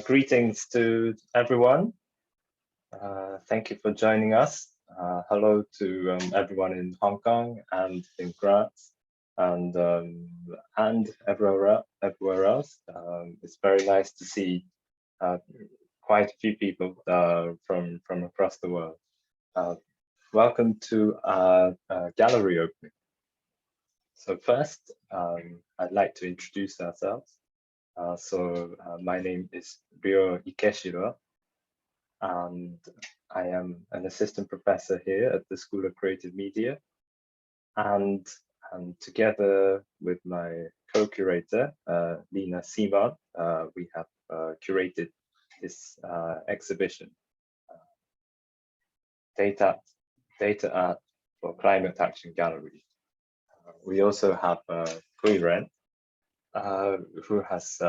Greetings to everyone. Thank you for joining us. Hello to everyone in Hong Kong and in Graz and everywhere else. It's very nice to see quite a few people from across the world. Welcome to our gallery opening. So first, I'd like to introduce ourselves. My name is Ryo Ikeshiro, and I am an assistant professor here at the School of Creative Media. And together with my co-curator, Lina, we have curated this exhibition, Data Art for Climate Action Gallery. We also have Guiren, who has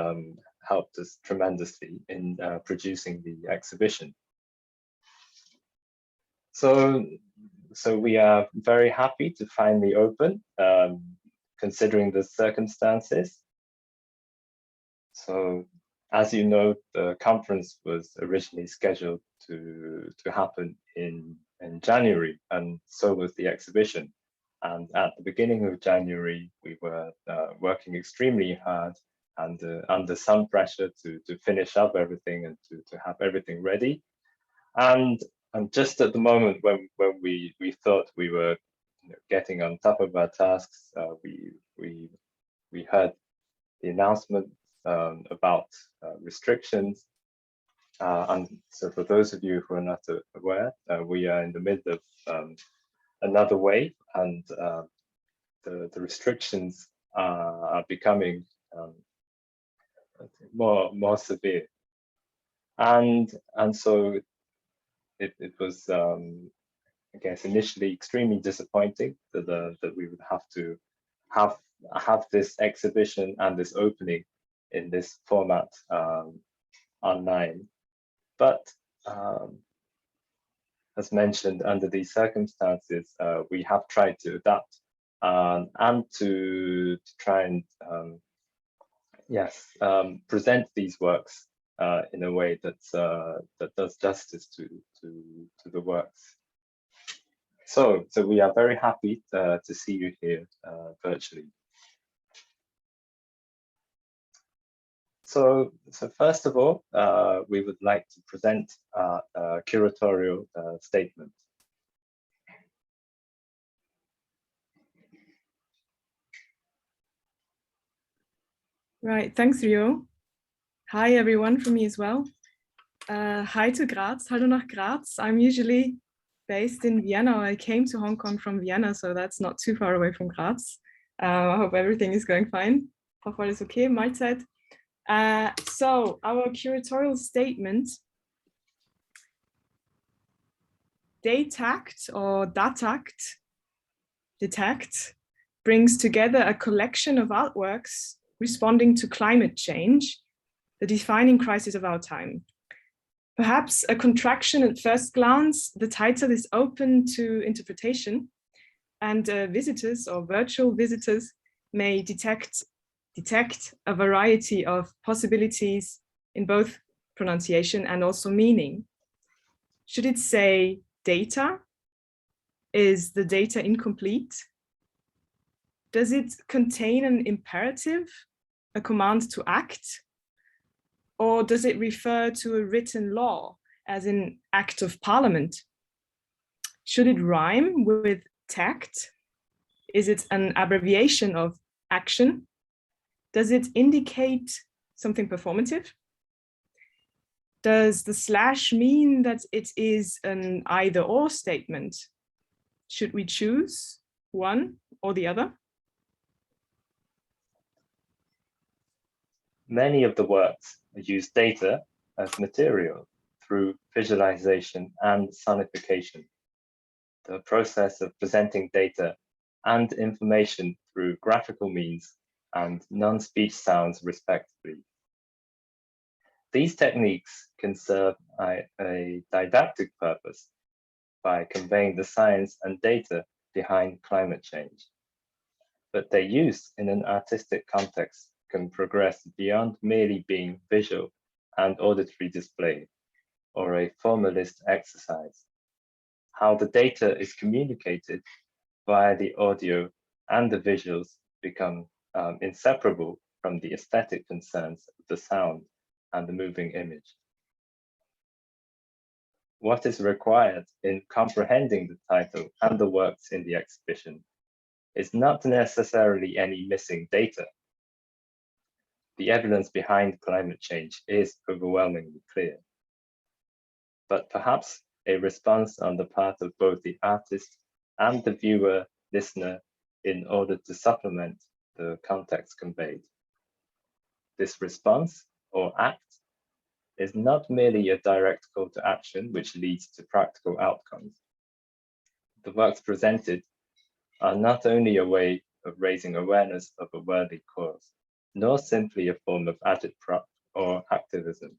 helped us tremendously in producing the exhibition. So we are very happy to finally open, considering the circumstances. So, as you know, the conference was originally scheduled to happen in January, and so was the exhibition. And at the beginning of January, we were working extremely hard and under some pressure to finish up everything and to have everything ready. And just at the moment when we thought we were getting on top of our tasks, we heard the announcement about restrictions. And so for those of you who are not aware, we are in the middle of another wave, and the restrictions are becoming more severe, and so it was I guess initially extremely disappointing that we would have to have this exhibition and this opening in this format online, but as mentioned, under these circumstances, we have tried to adapt and to try and present these works in a way that does justice to the works. So we are very happy to see you here virtually. So first of all, we would like to present a curatorial statement. Right, thanks, Rio. Hi, everyone, from me as well. Hi to Graz, hallo nach Graz. I'm usually based in Vienna. I came to Hong Kong from Vienna, so that's not too far away from Graz. I hope everything is going fine. Hope all is okay, Mahlzeit. So our curatorial statement, tact or didactic, brings together a collection of artworks responding to climate change, the defining crisis of our time. Perhaps a contraction at first glance, the title is open to interpretation, and visitors or virtual visitors may detect a variety of possibilities in both pronunciation and also meaning. Should it say data? Is the data incomplete? Does it contain an imperative, a command to act? Or does it refer to a written law, as in Act of Parliament? Should it rhyme with tact? Is it an abbreviation of action? Does it indicate something performative? Does the slash mean that it is an either-or statement? Should we choose one or the other? Many of the works use data as material through visualization and sonification, the process of presenting data and information through graphical means and non-speech sounds respectively. These techniques can serve a didactic purpose by conveying the science and data behind climate change, but their use in an artistic context can progress beyond merely being visual and auditory display, or a formalist exercise. How the data is communicated via the audio and the visuals become inseparable from the aesthetic concerns of the sound and the moving image. What is required in comprehending the title and the works in the exhibition is not necessarily any missing data. The evidence behind climate change is overwhelmingly clear, but perhaps a response on the part of both the artist and the viewer, listener, in order to supplement the context conveyed. This response, or act, is not merely a direct call to action which leads to practical outcomes. The works presented are not only a way of raising awareness of a worthy cause, nor simply a form of agitprop or activism.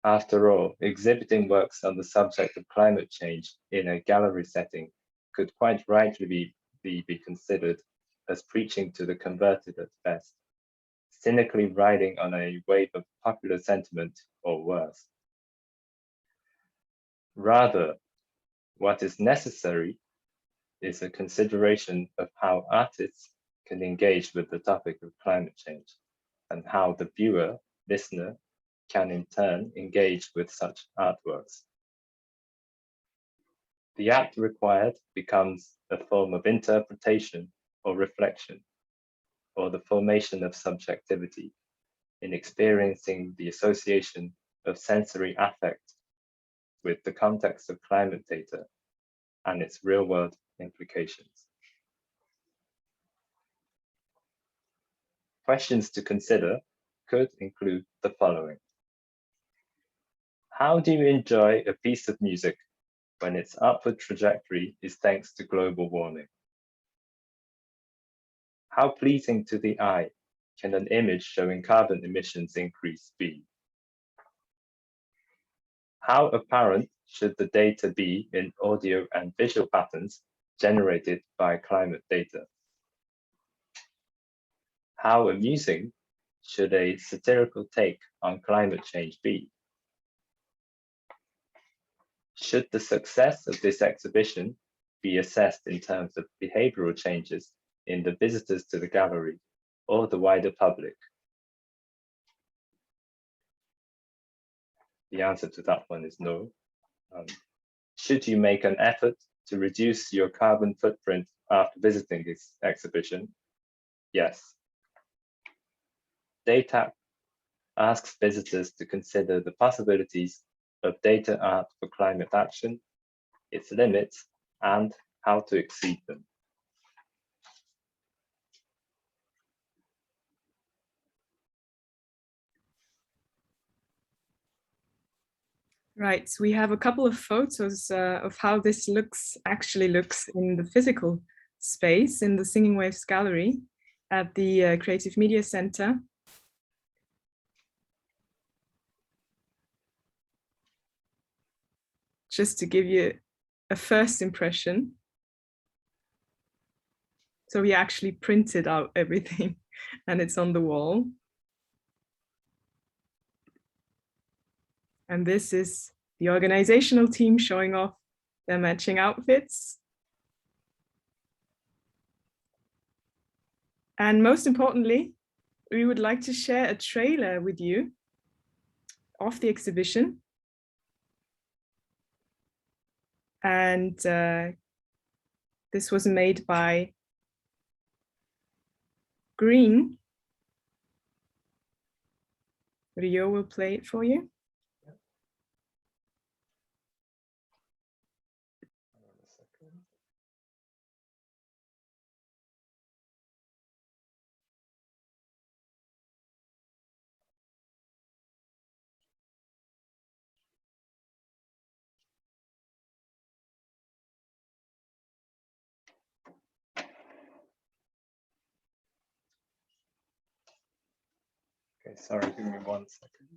After all, exhibiting works on the subject of climate change in a gallery setting could quite rightly be considered as preaching to the converted at best, cynically riding on a wave of popular sentiment or worse. Rather, what is necessary is a consideration of how artists can engage with the topic of climate change and how the viewer, listener, can in turn engage with such artworks. The act required becomes a form of interpretation or reflection, or the formation of subjectivity in experiencing the association of sensory affect with the context of climate data and its real-world implications. Questions to consider could include the following. How do you enjoy a piece of music when its upward trajectory is thanks to global warming? How pleasing to the eye can an image showing carbon emissions increase be? How apparent should the data be in audio and visual patterns generated by climate data? How amusing should a satirical take on climate change be? Should the success of this exhibition be assessed in terms of behavioral changes in the visitors to the gallery or the wider public? The answer to that one is no. Should you make an effort to reduce your carbon footprint after visiting this exhibition? Yes. DACA asks visitors to consider the possibilities of data art for climate action, its limits, and how to exceed them. Right, we have a couple of photos of how this actually looks in the physical space in the Singing Waves Gallery at the Creative Media Center. Just to give you a first impression. So we actually printed out everything and it's on the wall. And this is the organizational team showing off their matching outfits. And most importantly, we would like to share a trailer with you of the exhibition. And this was made by Green. Rio will play it for you. Okay, sorry, give me 1 second.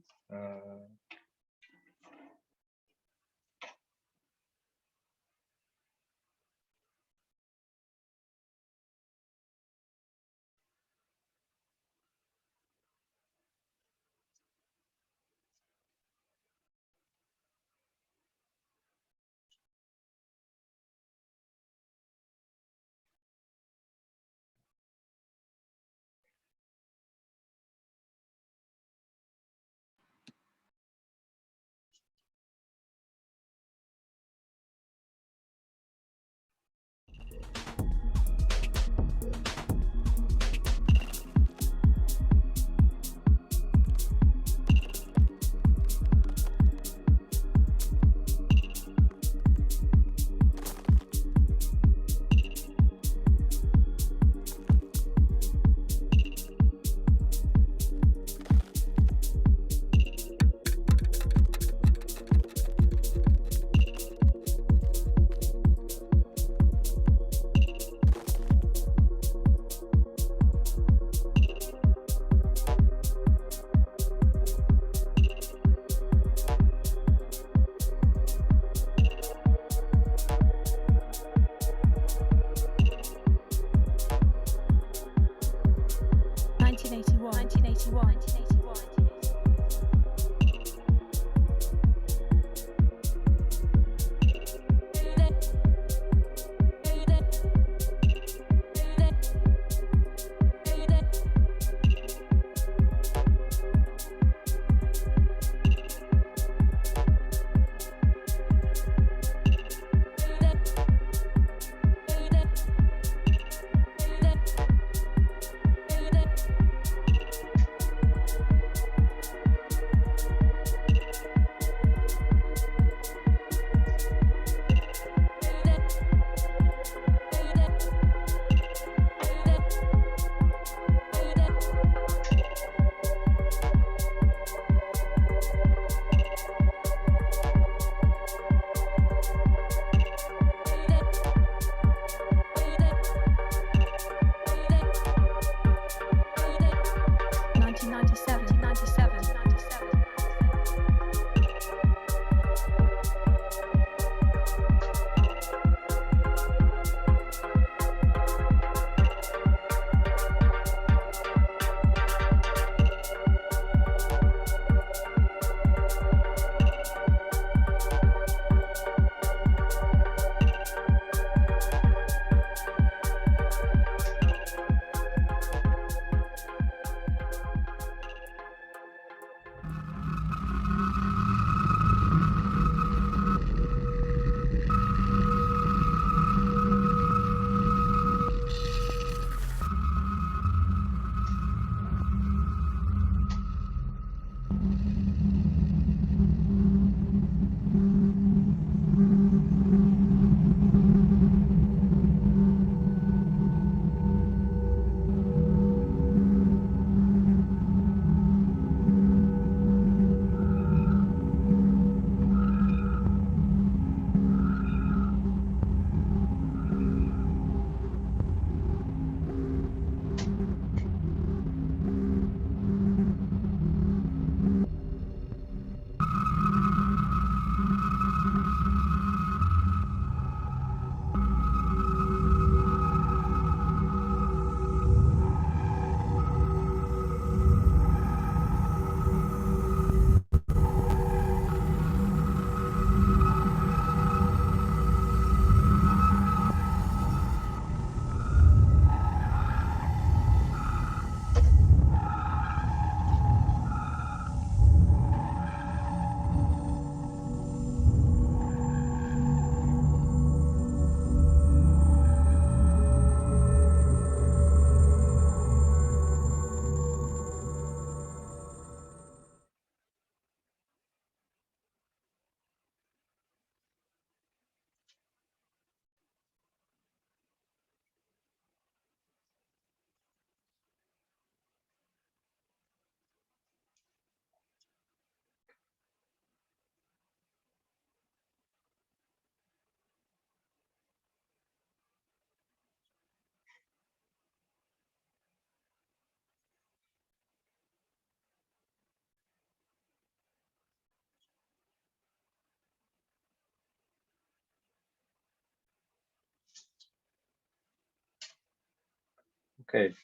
Okay,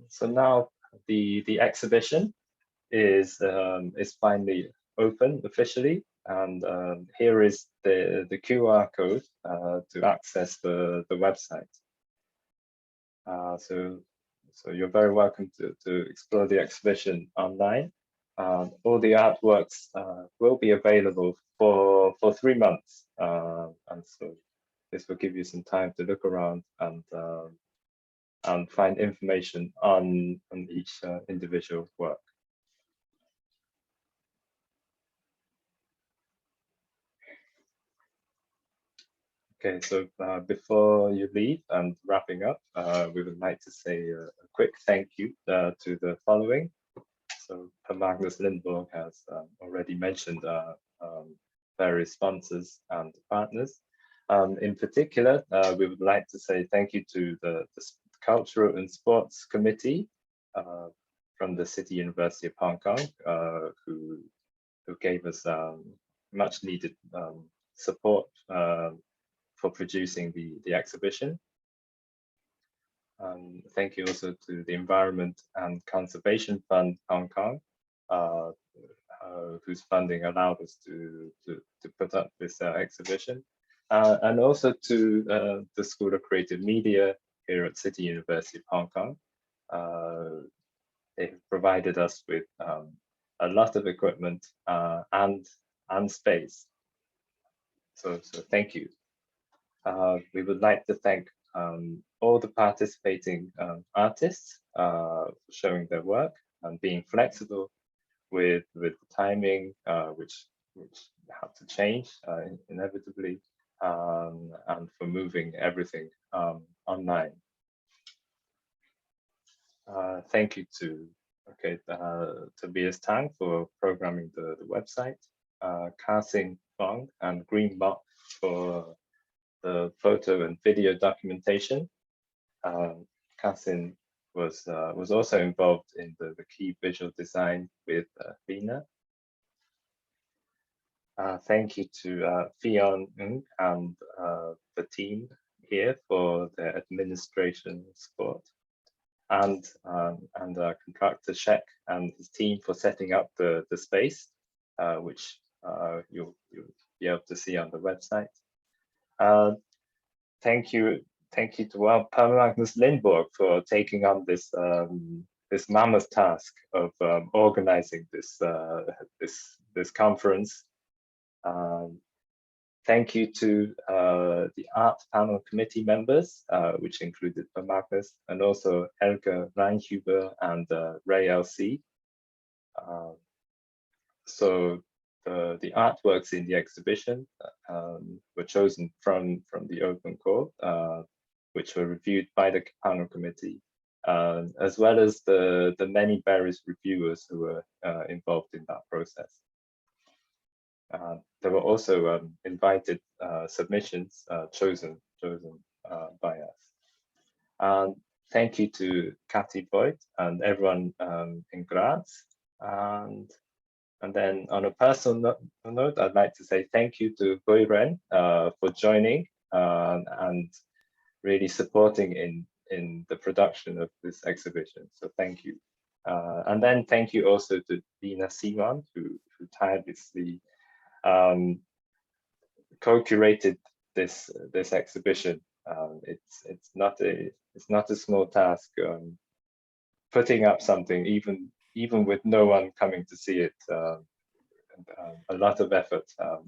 so now the exhibition is finally open officially, and here is the QR code to access the website. So you're very welcome to explore the exhibition online. All the artworks will be available for 3 months, and so this will give you some time to look around and find information on each individual work. Okay, so before you leave and wrapping up, we would like to say a quick thank you to the following. So Per Magnus Lindborg has already mentioned various sponsors and partners. In particular, we would like to say thank you to the Cultural and Sports Committee from the City University of Hong Kong, who gave us much needed support for producing the exhibition. Thank you also to the Environment and Conservation Fund Hong Kong, whose funding allowed us to put up this exhibition. And also to the School of Creative Media here at City University of Hong Kong. They have provided us with a lot of equipment and space. So thank you. We would like to thank all the participating artists for showing their work and being flexible with the timing, which had to change inevitably, and for moving everything online. Thank you to Tobias Tang for programming the website, Ka-Sing Fong and Greenbot for the photo and video documentation. Ka-Sing was also involved in the key visual design with Lina. Thank you to Fion Ng and the team here for their administration support, and contractor Shek and his team for setting up the space, which you'll be able to see on the website. Thank you to Per Magnus Lindborg for taking on this this mammoth task of organizing this conference. Thank you to the art panel committee members, which included Per Magnus and also Helga Reinhuber and Ray LC. So the artworks in the exhibition were chosen from the open call, which were reviewed by the panel committee, as well as the many various reviewers who were involved in that process. There were also invited submissions chosen by us. Thank you to Cathy Boyd and everyone in Graz. And then on a personal note, I'd like to say thank you to Gui Ren for joining and really supporting in the production of this exhibition. So thank you. And then thank you also to Lina Simon, who tirelessly co-curated this exhibition. It's not a small task putting up something even with no one coming to see it. A lot of effort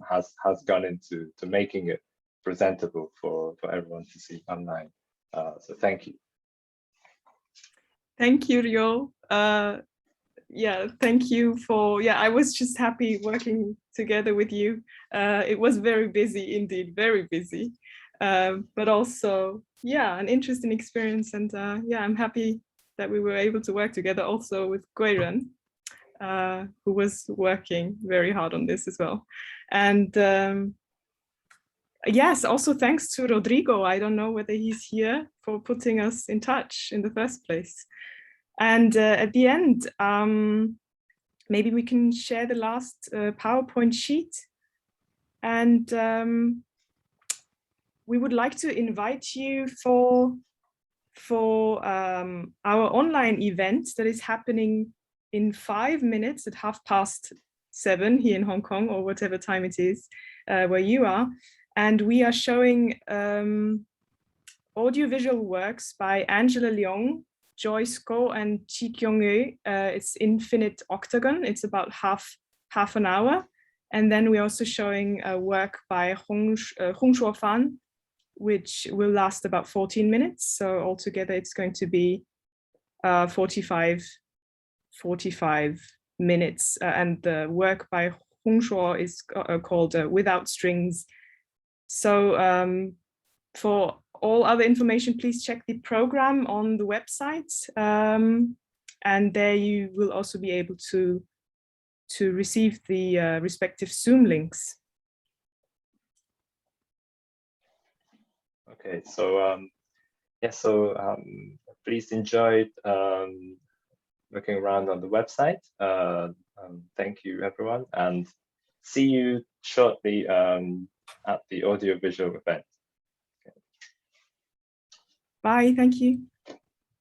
has gone into making it presentable for everyone to see online. So thank you. Thank you, Rio. Yeah, thank you for, I was just happy working together with you. It was very busy indeed, very busy, but also, an interesting experience. And I'm happy that we were able to work together also with Guiren, who was working very hard on this as well. And yes, also thanks to Rodrigo. I don't know whether he's here, for putting us in touch in the first place. And at the end, maybe we can share the last PowerPoint sheet. And we would like to invite you for for our online event that is happening in 5 minutes at 7:30 here in Hong Kong, or whatever time it is where you are. And we are showing audiovisual works by Angela Leong, Joyce Ko, and Chi Kyung-ue. It's Infinite Octagon. It's about half an hour. And then we're also showing a work by Hong Shuo-fan, which will last about 14 minutes. So altogether, it's going to be 45 minutes. And the work by Hong Shuo is called Without Strings. So for all other information, please check the program on the website. And there you will also be able to receive the respective Zoom links. Okay, so please enjoy looking around on the website. Thank you, everyone, and see you shortly at the audiovisual event. Bye, thank you.